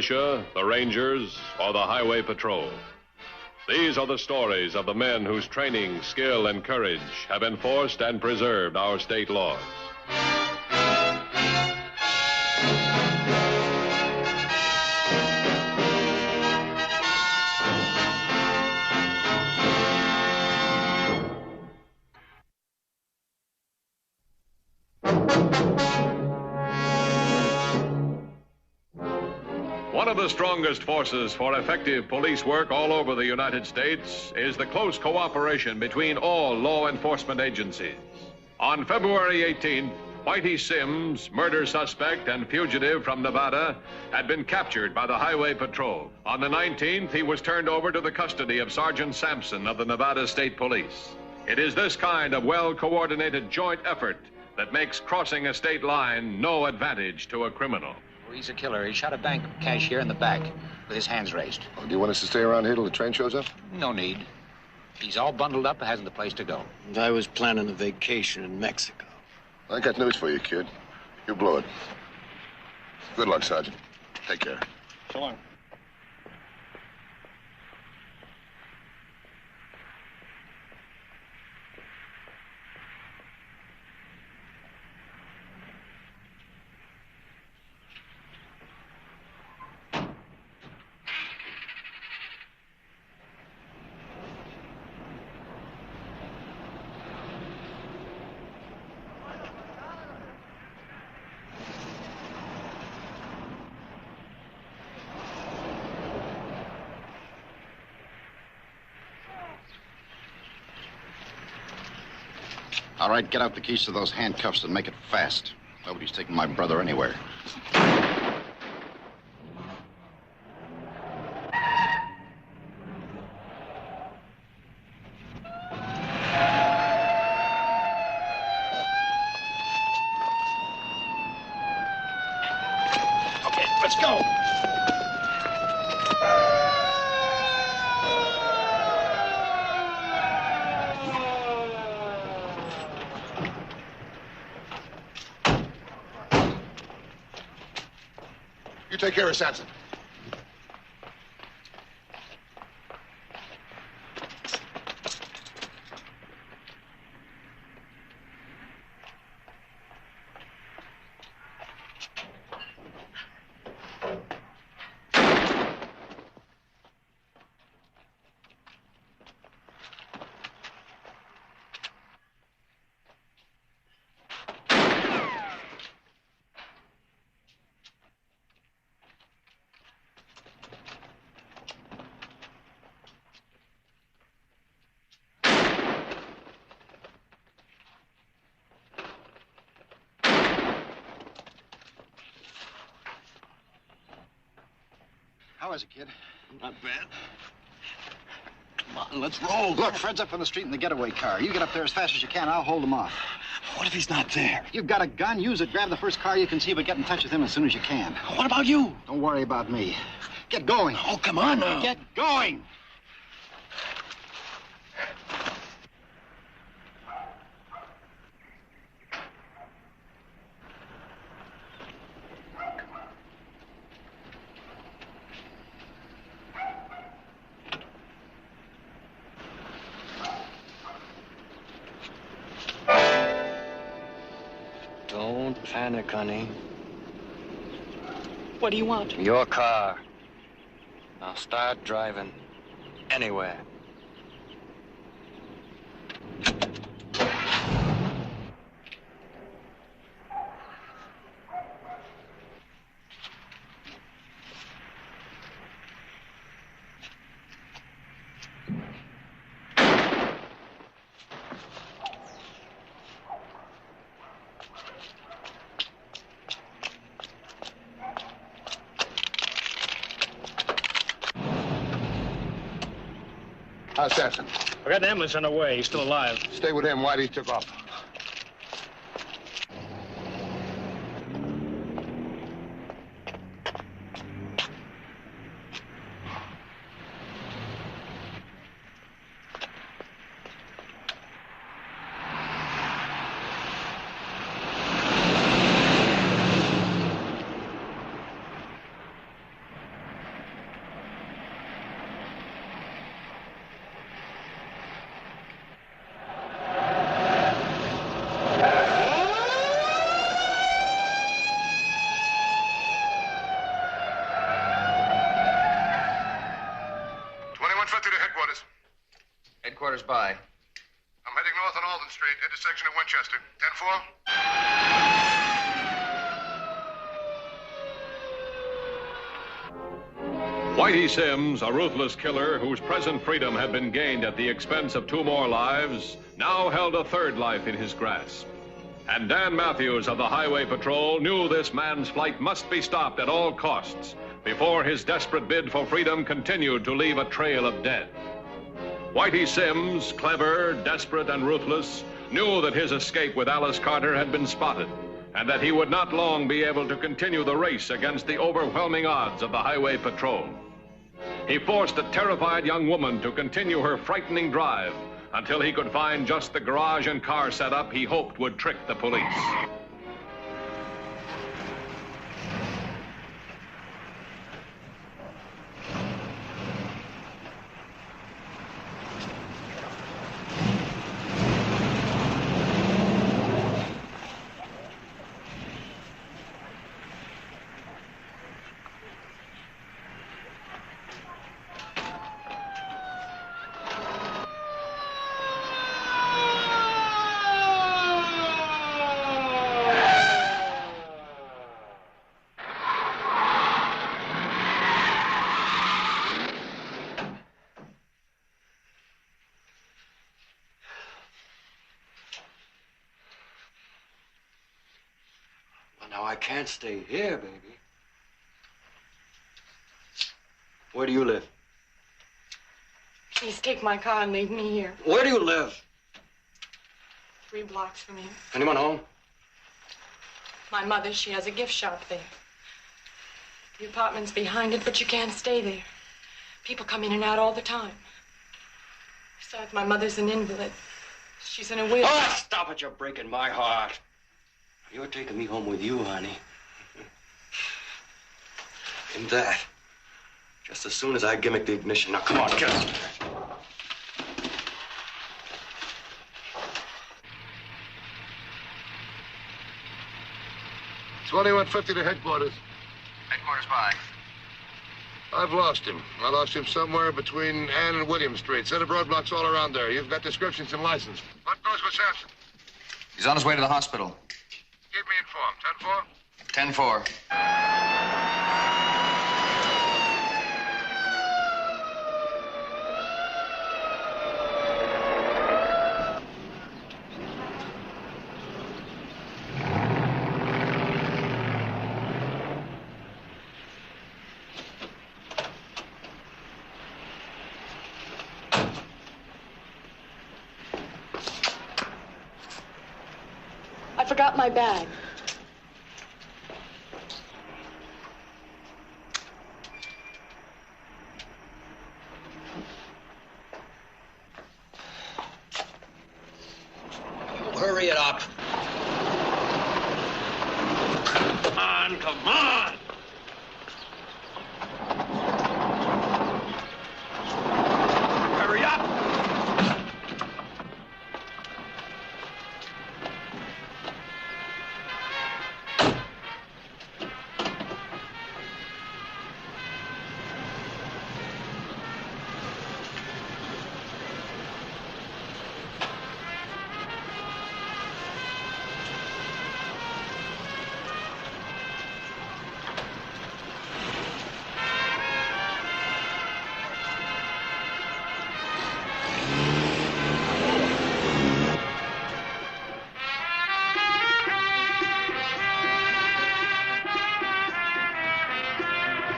militia, the Rangers, or the Highway Patrol. These are the stories of the men whose training, skill, and courage have enforced and preserved our state laws. One of the strongest forces for effective police work all over the United States is the close cooperation between all law enforcement agencies. On February 18th, Whitey Sims, murder suspect and fugitive from Nevada, had been captured by the Highway Patrol. On the 19th, he was turned over to the custody of Sergeant Sampson of the Nevada State Police. It is this kind of well-coordinated joint effort that makes crossing a state line no advantage to a criminal. He's a killer. He shot a bank cashier in the back with his hands raised. Oh, do you want us to stay around here till the train shows up? No need. He's all bundled up and hasn't a place to go. I was planning a vacation in Mexico. I got news for you, kid. You blew it. Good luck, Sergeant. Take care. So long. All right, get out the keys to those handcuffs and make it fast. Nobody's taking my brother anywhere. Okay, let's go. You take care of Sampson. How is it, kid? Not bad. Come on, let's roll. Look, Fred's up on the street in the getaway car. You get up there as fast as you can. I'll hold him off. What if he's not there? You've got a gun. Use it. Grab the first car you can see, but get in touch with him as soon as you can. What about you? Don't worry about me. Get going. Oh, come on now. Get going. Don't panic, honey. What do you want? Your car. I'll start driving anywhere. How's Sampson? I got an ambulance on the way. He's still alive. Stay with him. Whitey took off. Headquarters by. I'm heading north on Alden Street, intersection of Winchester. 10-4. Whitey Sims, a ruthless killer whose present freedom had been gained at the expense of 2 more lives, now held a 3rd life in his grasp. And Dan Matthews of the Highway Patrol knew this man's flight must be stopped at all costs before his desperate bid for freedom continued to leave a trail of death. Whitey Sims, clever, desperate, and ruthless, knew that his escape with Alice Carter had been spotted, and that he would not long be able to continue the race against the overwhelming odds of the Highway Patrol. He forced a terrified young woman to continue her frightening drive until he could find just the garage and car setup he hoped would trick the police. Now, I can't stay here, baby. Where do you live? Please take my car and leave me here. Where do you live? 3 blocks from here. Anyone home? My mother, she has a gift shop there. The apartment's behind it, but you can't stay there. People come in and out all the time. Besides, my mother's an invalid. She's in a wheelchair. Oh, stop it. You're breaking my heart. You're taking me home with you, honey. And that, just as soon as I gimmick the ignition. Now, come on, get up. 2150 to headquarters. Headquarters by. I've lost him. I lost him somewhere between Ann and William Street. Set of roadblocks all around there. You've got descriptions and license. What goes with Sampson? He's on his way to the hospital. Keep me informed. 10-4. 10-4. I forgot my bag. Hurry it up. Come on. Hurry up.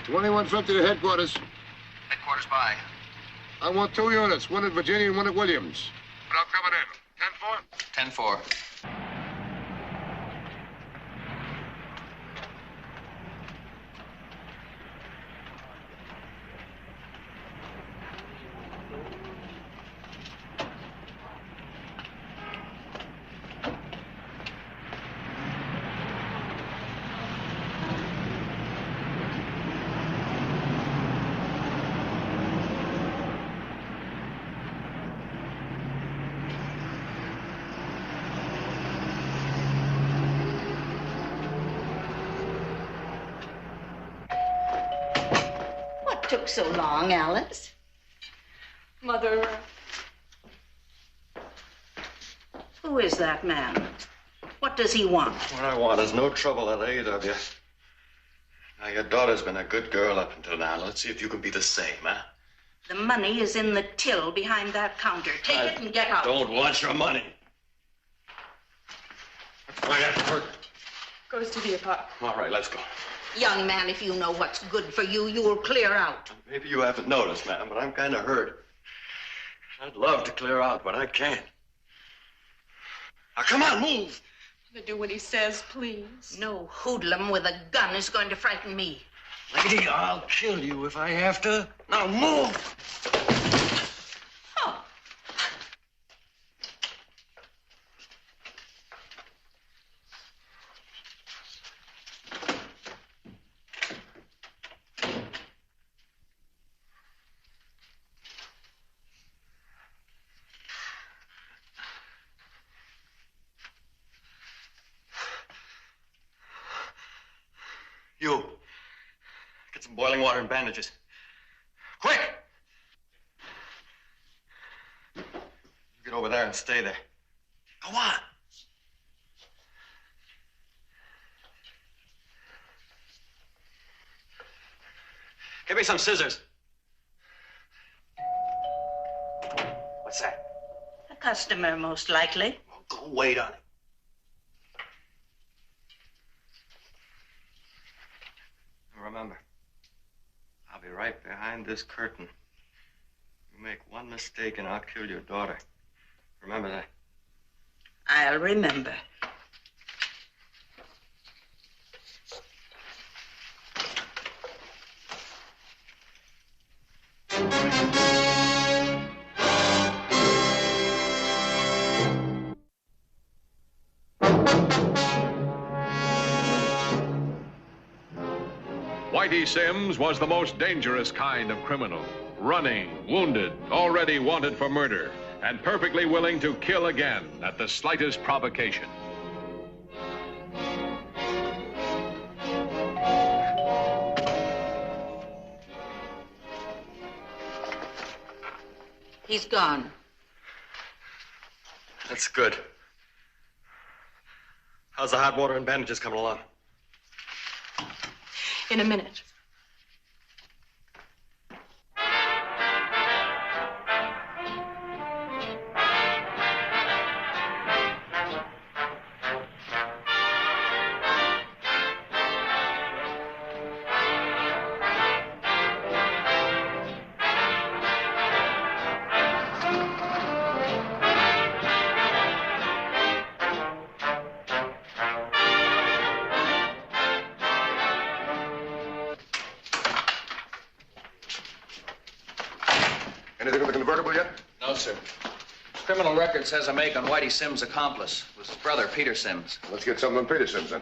$21.50 to headquarters. Headquarters by. I want 2 units, one at Virginia and one at Williams. But I'm coming in. 10-4? 10-4. Took so long, Alice? Mother, Who is that man? What does he want? What I want is no trouble at either of you. Now, your daughter's been a good girl up until now. Let's see if you can be the same, huh? The money is in the till behind that counter. Take it and get out. Don't want your money. Goes to the apartment. All right, let's go. Young man, if you know what's good for you, you will clear out. Maybe you haven't noticed, ma'am, but I'm kind of hurt. I'd love to clear out, but I can't. Now, come on, move. Do what he says, please. No hoodlum with a gun is going to frighten me. Lady, I'll kill you if I have to. Now, move. Oh. You. Get some boiling water and bandages. Quick! You get over there and stay there. Go on. Give me some scissors. What's that? A customer, most likely. Well, go wait on it. Remember, I'll be right behind this curtain. You make one mistake and I'll kill your daughter. Remember that. I'll remember. Whitey Sims was the most dangerous kind of criminal. Running, wounded, already wanted for murder, and perfectly willing to kill again at the slightest provocation. He's gone. That's good. How's the hot water and bandages coming along? In a minute. Anything on the convertible yet? No, sir. Criminal record says a make on Whitey Sims' accomplice. It was his brother, Peter Sims. Let's get something on Peter Sims then.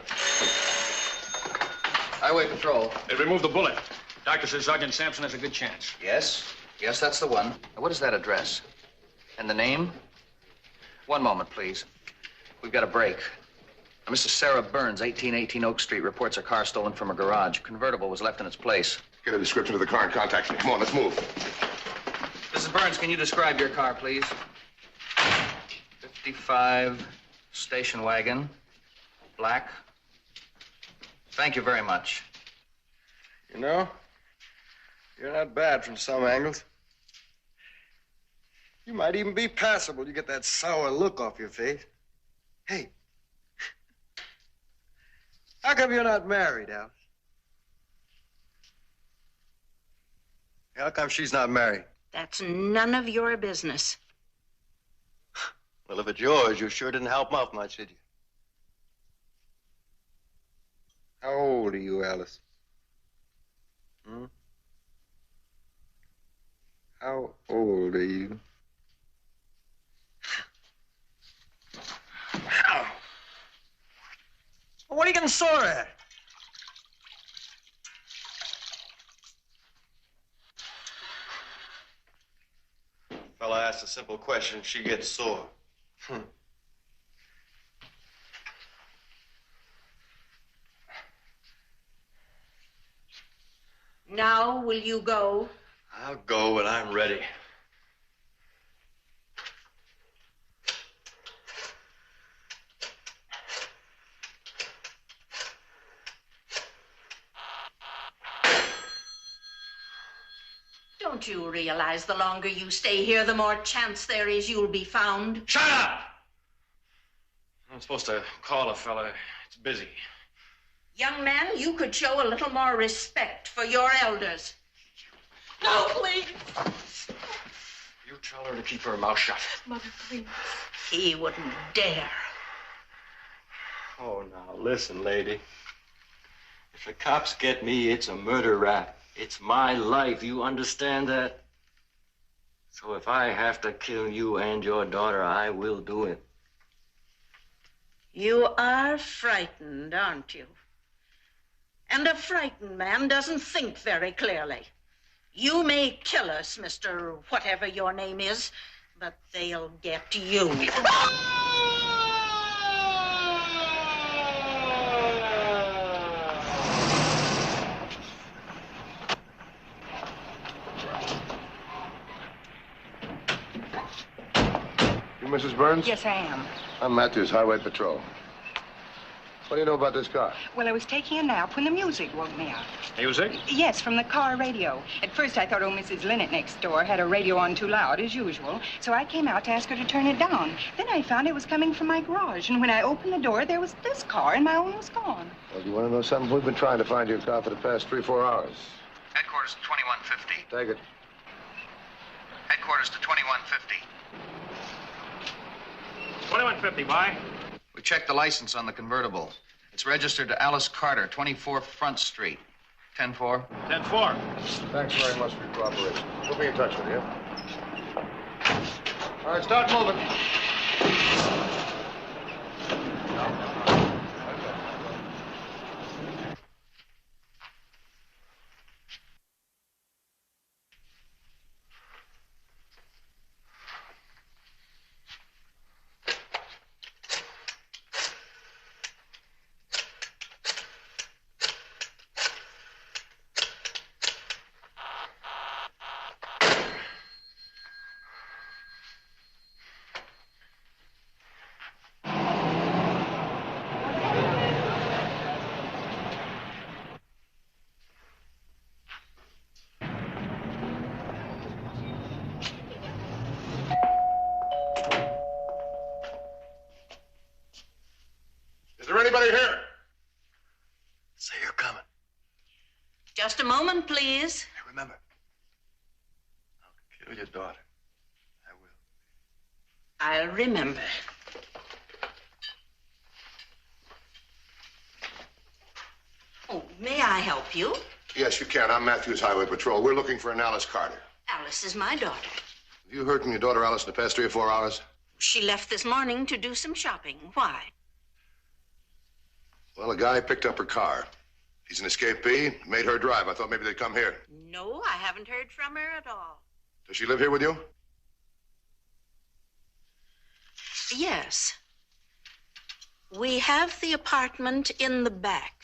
Highway Patrol. They removed the bullet. Doctor says Sergeant Sampson has a good chance. Yes? Yes, that's the one. Now, what is that address? And the name? One moment, please. We've got a break. Now, Mrs. Sarah Burns, 1818 Oak Street, reports a car stolen from a garage. Convertible was left in its place. Get a description of the car and contact me. Come on, let's move. Mrs. Burns, can you describe your car, please? 55 station wagon, black. Thank you very much. You know, you're not bad from some angles. You might even be passable. You get that sour look off your face. Hey, how come you're not married, Alice? How come she's not married? That's none of your business. Well, if it's yours, you sure didn't help out much, did you? How old are you, Alice? Hmm? How old are you? Ow. What are you getting sore at? Fella asks a simple question, she gets sore. Now, will you go? I'll go when I'm ready. Don't you realize the longer you stay here, the more chance there is you'll be found? Shut up! I'm supposed to call a fella. It's busy. Young man, you could show a little more respect for your elders. No, please. You tell her to keep her mouth shut. Mother, please. He wouldn't dare. Oh, now, listen, lady. If the cops get me, it's a murder rap. It's my life. You understand that? So if I have to kill you and your daughter, I will do it. You are frightened, aren't you? And a frightened man doesn't think very clearly. You may kill us, Mr. Whatever your name is, but they'll get you. You Mrs. Burns? Yes, I am. I'm Matthews, Highway Patrol. What do you know about this car? Well, I was taking a nap when the music woke me up. Music? Yes, from the car radio. At first, I thought old Mrs. Linnett next door had her radio on too loud, as usual. So I came out to ask her to turn it down. Then I found it was coming from my garage. And when I opened the door, there was this car, and my own was gone. Well, do you want to know something? We've been trying to find your car for the past 3-4 hours. Headquarters to 2150. Take it. Headquarters to 2150. 2150, why? We checked the license on the convertible. It's registered to Alice Carter, 24 Front Street. 10-4. 10-4. Thanks very much for your cooperation. We'll be in touch with you. All right, start moving. Anybody here? Say you're coming. Just a moment, please. Hey, remember, I'll kill your daughter. I will. I'll remember. Oh, may I help you? Yes, you can. I'm Matthews, Highway Patrol. We're looking for an Alice Carter. Alice is my daughter. Have you heard from your daughter Alice in the past 3 or 4 hours? She left this morning to do some shopping. Why? Well, a guy picked up her car. He's an escapee, made her drive. I thought maybe they'd come here. No, I haven't heard from her at all. Does she live here with you? Yes. We have the apartment in the back.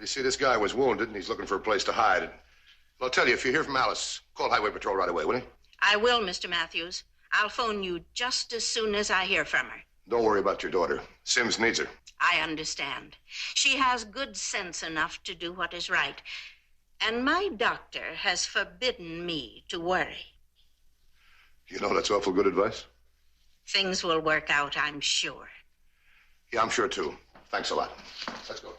You see, this guy was wounded, and he's looking for a place to hide. Well, I'll tell you, if you hear from Alice, call Highway Patrol right away, will you? I will, Mr. Matthews. I'll phone you just as soon as I hear from her. Don't worry about your daughter. Sims needs her. I understand. She has good sense enough to do what is right. And my doctor has forbidden me to worry. You know, that's awful good advice. Things will work out, I'm sure. Yeah, I'm sure, too. Thanks a lot. Let's go.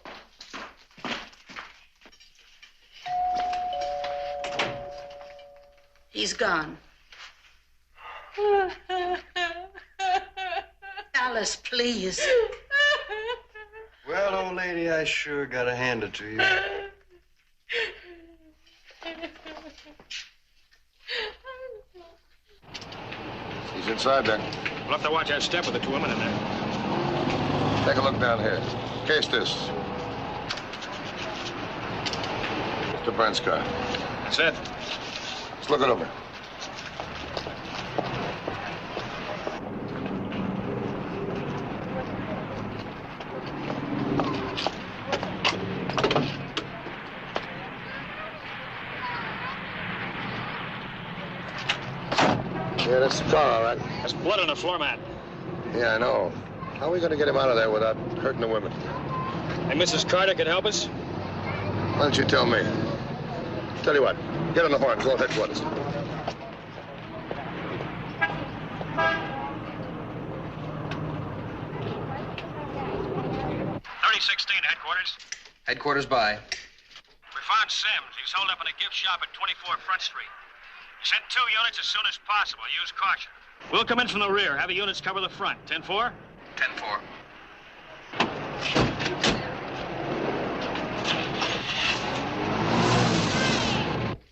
He's gone. Alice, please. Well, old lady, I sure gotta hand it to you. He's inside there. We'll have to watch that step with the 2 women in there. Take a look down here. Case this. Mr. Burns' car. That's it. Let's look it over. Yeah, that's the car, all right. There's blood on the floor mat. Yeah, I know. How are we going to get him out of there without hurting the women? Hey, Mrs. Carter could help us? Why don't you tell me? Tell you what, get on the horn, go to headquarters. 3016, headquarters. Headquarters by. We found Sims. He's holed up in a gift shop at 24 Front Street. Send 2 units as soon as possible. Use caution. We'll come in from the rear. Have the units cover the front. 10-4? 10-4.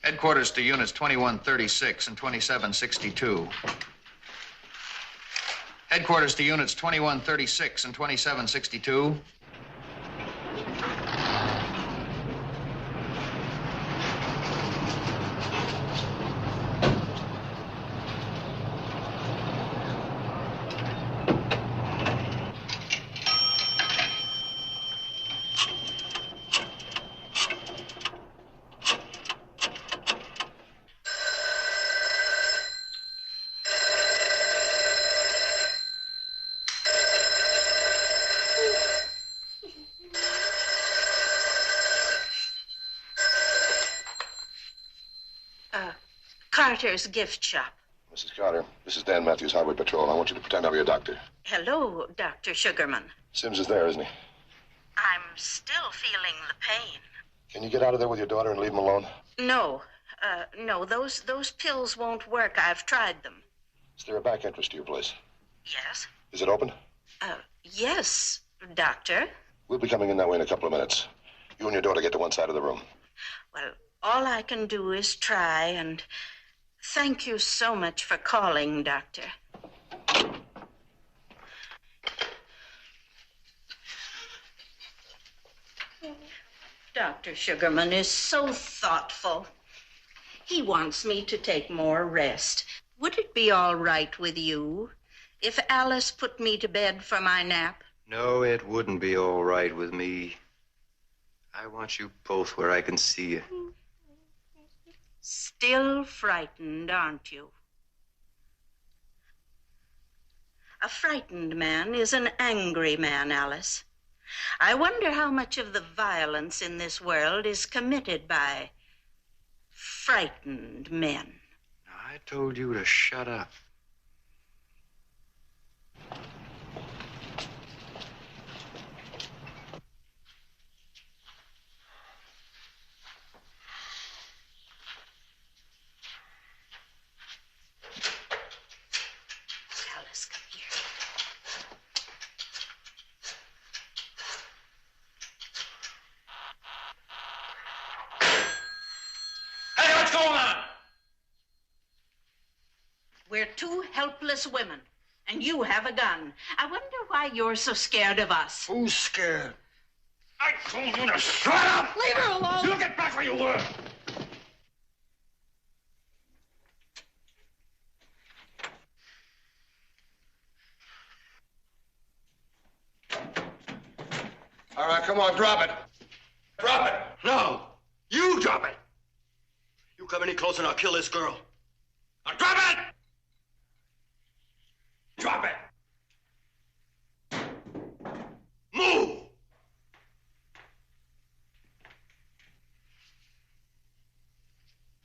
Headquarters to units 2136 and 2762. Headquarters to units 2136 and 2762. Carter's gift shop. Mrs. Carter, this is Dan Matthews, Highway Patrol. I want you to pretend I'm your doctor. Hello, Dr. Sugarman. Sims is there, isn't he? I'm still feeling the pain. Can you get out of there with your daughter and leave him alone? No. No, those pills won't work. I've tried them. Is there a back entrance to your place? Yes? Is it open? Yes, Doctor. We'll be coming in that way in a couple of minutes. You and your daughter get to one side of the room. Well, all I can do is try, and thank you so much for calling, Doctor. Dr. Sugarman is so thoughtful. He wants me to take more rest. Would it be all right with you if Alice put me to bed for my nap? No, it wouldn't be all right with me. I want you both where I can see you. Still frightened, aren't you? A frightened man is an angry man, Alice. I wonder how much of the violence in this world is committed by frightened men. I told you to shut up. Alice, come here. Hey, what's going on? We're 2 helpless women, and you have a gun. I wonder why you're so scared of us. Who's scared? I told you to shut up! Leave her alone! You get back where you were! All right, come on, drop it. Drop it! No! You drop it! You come any closer and I'll kill this girl. Now drop it! Drop it! Move!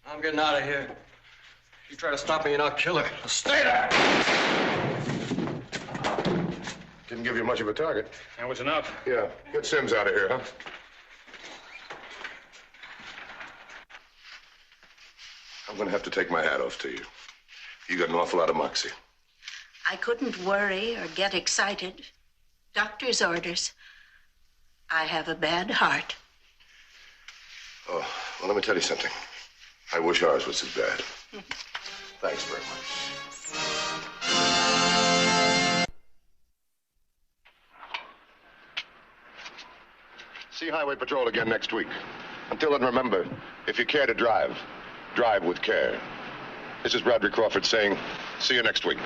I'm getting out of here. You try to stop me and I'll kill her. Stay there! Didn't give you much of a target. That was enough. Yeah, get Sims out of here, huh? I'm gonna have to take my hat off to you. You got an awful lot of moxie. I couldn't worry or get excited. Doctor's orders. I have a bad heart. Oh, well, let me tell you something. I wish ours was as bad. Thanks very much. See Highway Patrol again next week. Until then, remember, if you care to drive, drive with care. This is Bradley Crawford saying, see you next week.